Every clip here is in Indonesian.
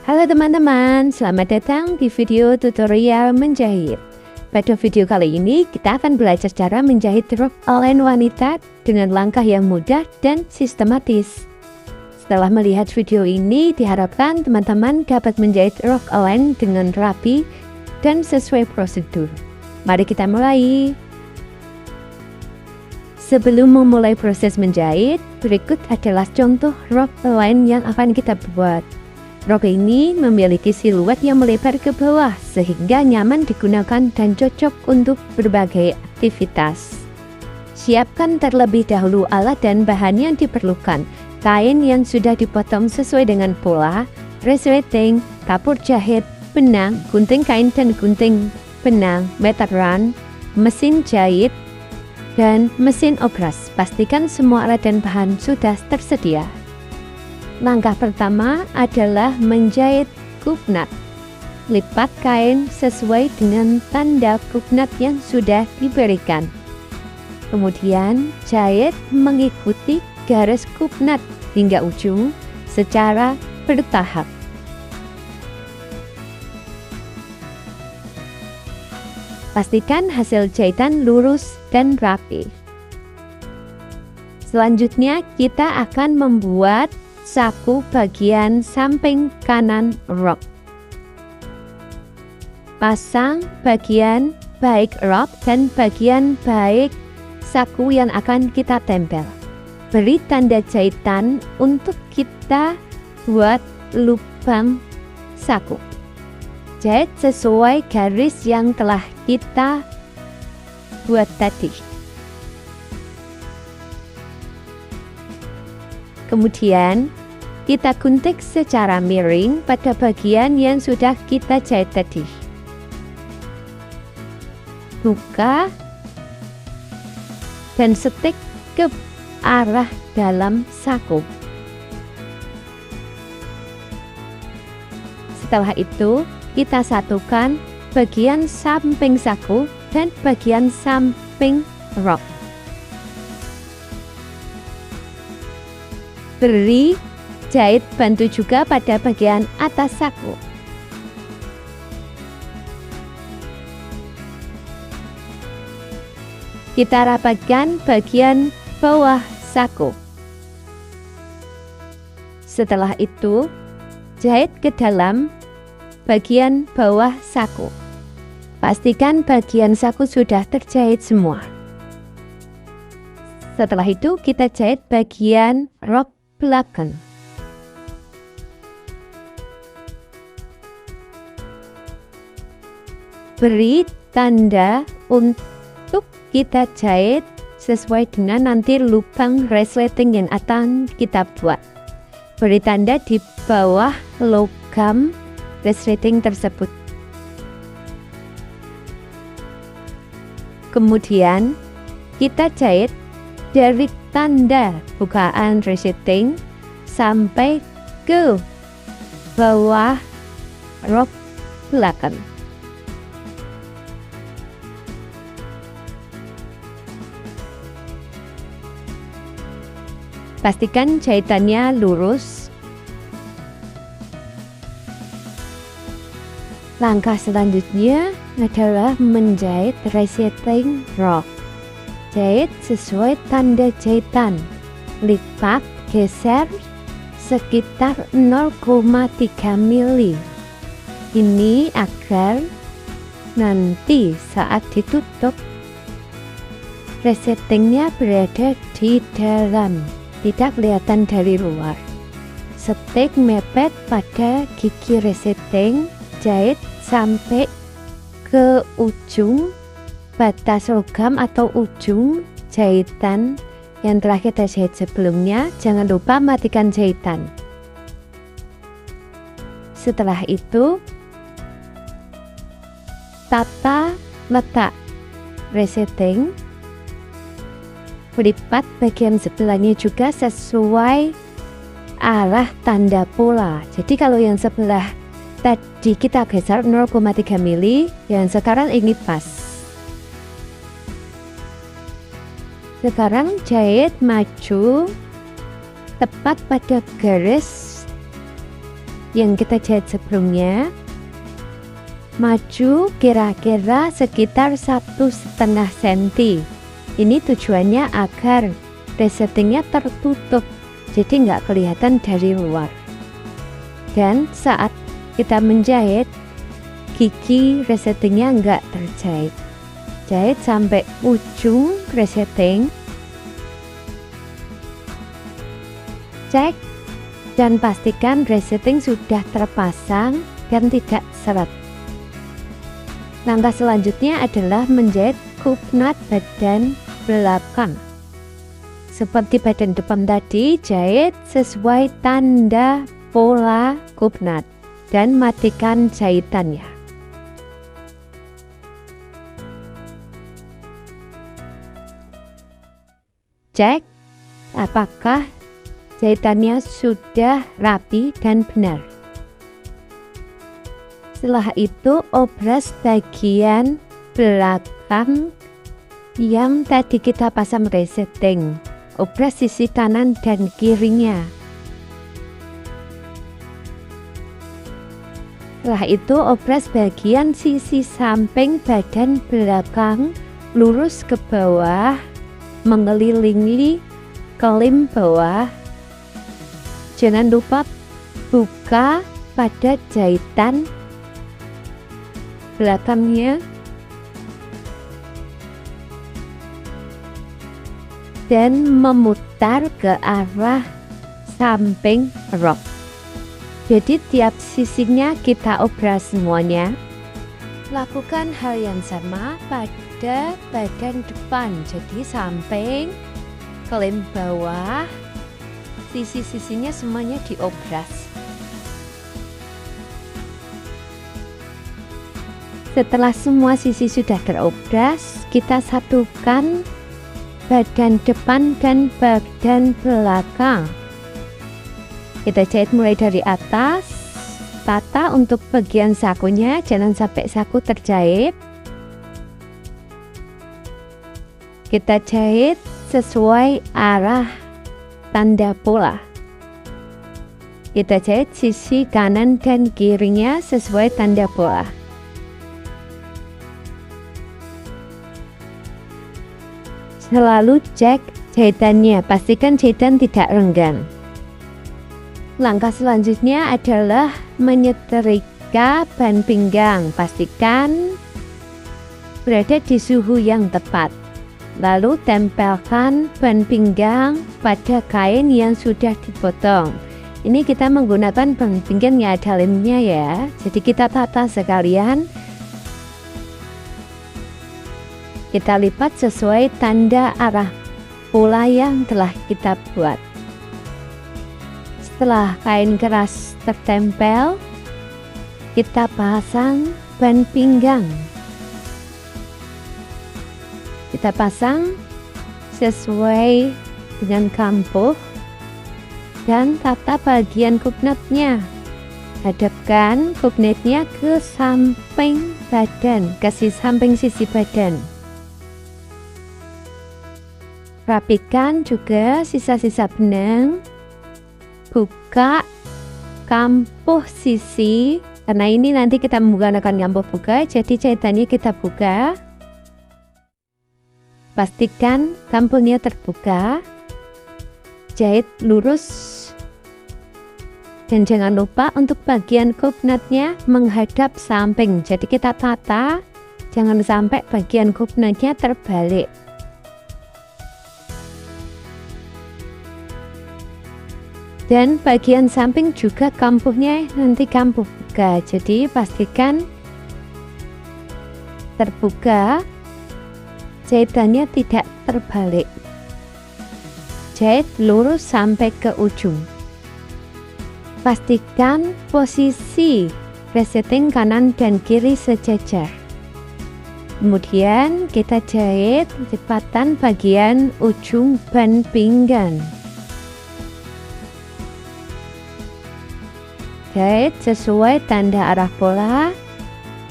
Halo teman-teman, selamat datang di video tutorial menjahit. Pada video kali ini kita akan belajar cara menjahit rok all-in wanita dengan langkah yang mudah dan sistematis. Setelah melihat video ini, diharapkan teman-teman dapat menjahit rok all-in dengan rapi dan sesuai prosedur. Mari kita mulai. Sebelum memulai proses menjahit, berikut adalah contoh rok all-in yang akan kita buat. Rok ini memiliki siluet yang melebar ke bawah sehingga nyaman digunakan dan cocok untuk berbagai aktivitas. Siapkan terlebih dahulu alat dan bahan yang diperlukan. Kain yang sudah dipotong sesuai dengan pola, resleting, kapur jahit, benang, gunting kain dan gunting benang, meteran, mesin jahit, dan mesin obras. Pastikan semua alat dan bahan sudah tersedia. Langkah pertama adalah menjahit kupnat. Lipat kain sesuai dengan tanda kupnat yang sudah diberikan. Kemudian jahit mengikuti garis kupnat hingga ujung secara bertahap. Pastikan hasil jahitan lurus dan rapi. Selanjutnya kita akan membuat saku bagian samping kanan rok. Pasang bagian baik rok dan bagian baik saku yang akan kita tempel. Beri tanda jahitan untuk kita buat lubang saku. Jahit sesuai garis yang telah kita buat tadi. Kemudian kita gunting secara miring pada bagian yang sudah kita jahit tadi. Buka dan setik ke arah dalam saku. Setelah itu kita satukan bagian samping saku dan bagian samping rok. Beri jahit bantu juga pada bagian atas saku. Kita rapatkan bagian bawah saku. Setelah itu, jahit ke dalam bagian bawah saku. Pastikan bagian saku sudah terjahit semua. Setelah itu, kita jahit bagian rok belakang. Beri tanda untuk kita jahit sesuai dengan nanti lubang resleting yang akan kita buat. Beri tanda di bawah logam resleting tersebut. Kemudian kita jahit dari tanda bukaan resleting sampai ke bawah rok belakang. Pastikan jahitannya lurus. Langkah selanjutnya adalah menjahit resleting rok. Jahit sesuai tanda jahitan. Lipat geser sekitar 0,3 mili. Ini agar nanti saat ditutup resletingnya berada di dalam, tidak kelihatan dari luar. Setik mepet pada gigi resleting, jahit sampai ke ujung batas logam atau ujung jahitan yang telah kita jahit sebelumnya. Jangan lupa matikan jahitan. Setelah itu, tata letak resleting. Lipat bagian sebelahnya juga sesuai arah tanda pola. Jadi kalau yang sebelah tadi kita geser 0,3 mili, yang sekarang ini pas. Sekarang jahit maju tepat pada garis yang kita jahit sebelumnya, maju kira-kira sekitar 1,5 cm. Ini tujuannya agar resettingnya tertutup, jadi nggak kelihatan dari luar. Dan saat kita menjahit, gigi resettingnya nggak terjahit. Jahit sampai ujung resetting. Cek dan pastikan resetting sudah terpasang dan tidak seret. Langkah selanjutnya adalah menjahit cup nut badan belakang. Seperti badan depan tadi, jahit sesuai tanda pola cup nut dan matikan jahitannya. Cek apakah jahitannya sudah rapi dan benar. Setelah itu, obras bagian belakang yang tadi kita pasang resetting, obras sisi kanan dan kirinya. Setelah itu, obras bagian sisi samping badan belakang lurus ke bawah, mengelilingi kelim bawah. Jangan lupa buka pada jahitan belakangnya dan memutar ke arah samping rok. Jadi tiap sisinya kita obras semuanya. Lakukan hal yang sama pada badan depan, jadi samping, kelim bawah, sisi-sisinya semuanya diobras. Setelah semua sisi sudah terobras, kita satukan badan depan dan badan belakang. Kita jahit mulai dari atas, tata untuk bagian sakunya, jangan sampai saku terjahit. Kita jahit sesuai arah tanda pola. Kita jahit sisi kanan dan kirinya sesuai tanda pola. Selalu cek jahitannya, pastikan jahitan tidak renggang. Langkah selanjutnya adalah menyetrika ban pinggang. Pastikan berada di suhu yang tepat. Lalu tempelkan ban pinggang pada kain yang sudah dipotong. Ini kita menggunakan ban pinggang yang ada lemnya ya. Jadi kita tata sekalian. Kita lipat sesuai tanda arah pola yang telah kita buat. Setelah kain keras tertempel, kita pasang ban pinggang. Kita pasang sesuai dengan kampuh dan tata bagian kupnatnya. Hadapkan kupnatnya ke samping badan, ke samping sisi badan. Rapikan juga sisa-sisa benang. Buka kampuh sisi, karena ini nanti kita menggunakan kampuh buka, jadi jahitannya kita buka. Pastikan kampuhnya terbuka. Jahit lurus. Dan jangan lupa untuk bagian kupnatnya menghadap samping. Jadi kita tata, jangan sampai bagian kupnatnya terbalik. Dan bagian samping juga kampuhnya nanti kampuh buka, jadi pastikan terbuka, jahitannya tidak terbalik. Jahit lurus sampai ke ujung. Pastikan posisi resetting kanan dan kiri sejajar. Kemudian kita jahit lipatan bagian ujung ban pinggang. Jahit sesuai tanda arah pola,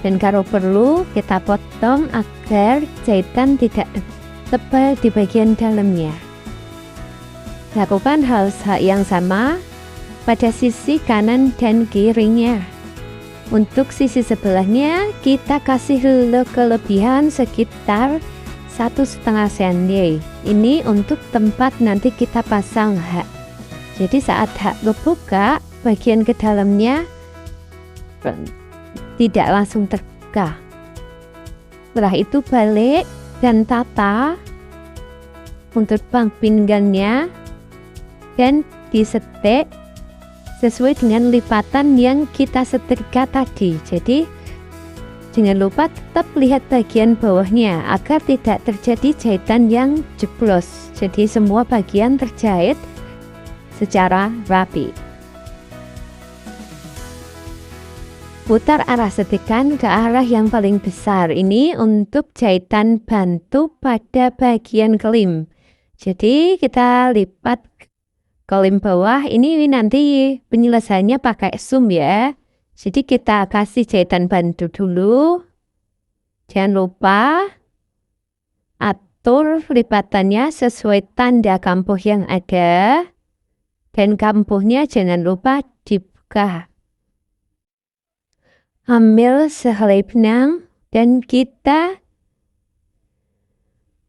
dan kalau perlu kita potong agar jahitan tidak tebal di bagian dalamnya. Lakukan hal yang sama pada sisi kanan dan kirinya. Untuk sisi sebelahnya kita kasih kelebihan sekitar 1,5 cm. Ini untuk tempat nanti kita pasang hak. Jadi saat hak kebuka, bagian ke dalamnya tidak langsung terbuka. Setelah itu balik dan tata untuk bang pinggangnya dan disetek sesuai dengan lipatan yang kita setrika tadi. Jadi jangan lupa tetap lihat bagian bawahnya agar tidak terjadi jahitan yang jeblos. Jadi semua bagian terjahit secara rapi. Putar arah setikan ke arah yang paling besar. Ini untuk jahitan bantu pada bagian kelim. Jadi kita lipat kelim bawah. Ini nanti penyelesaiannya pakai zoom ya. Jadi kita kasih jahitan bantu dulu. Jangan lupa atur lipatannya sesuai tanda kampuh yang ada. Dan kampuhnya jangan lupa dibuka. Ambil sehelai benang dan kita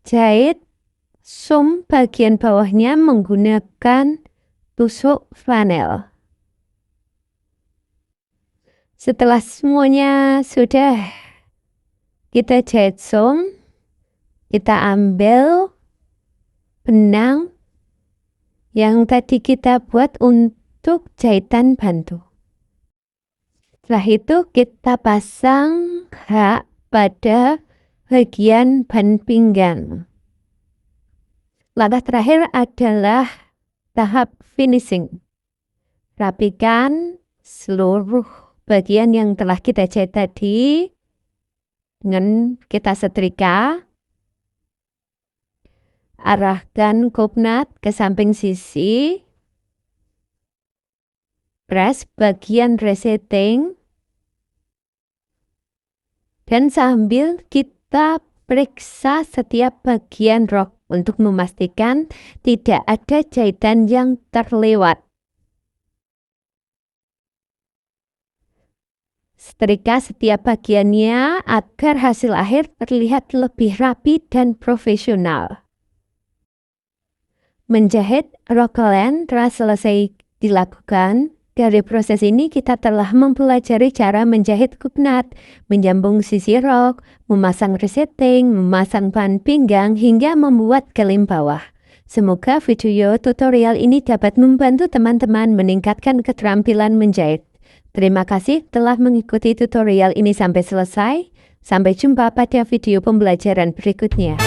jahit zoom bagian bawahnya menggunakan tusuk flanel. Setelah semuanya sudah kita jahit zoom, kita ambil benang yang tadi kita buat untuk jahitan bantu. Setelah itu kita pasang hak pada bagian ban pinggang. Langkah terakhir adalah tahap finishing. Rapikan seluruh bagian yang telah kita jahit tadi dengan kita setrika. Arahkan kopnat ke samping sisi. Press bagian resetting. Dan sambil kita periksa setiap bagian rok untuk memastikan tidak ada jahitan yang terlewat. Setrika setiap bagiannya agar hasil akhir terlihat lebih rapi dan profesional. Menjahit rok kalian telah selesai dilakukan. Dari proses ini kita telah mempelajari cara menjahit kupnat, menjambung sisi rok, memasang resetting, memasang ban pinggang, hingga membuat kelim bawah. Semoga video tutorial ini dapat membantu teman-teman meningkatkan keterampilan menjahit. Terima kasih telah mengikuti tutorial ini sampai selesai. Sampai jumpa pada video pembelajaran berikutnya.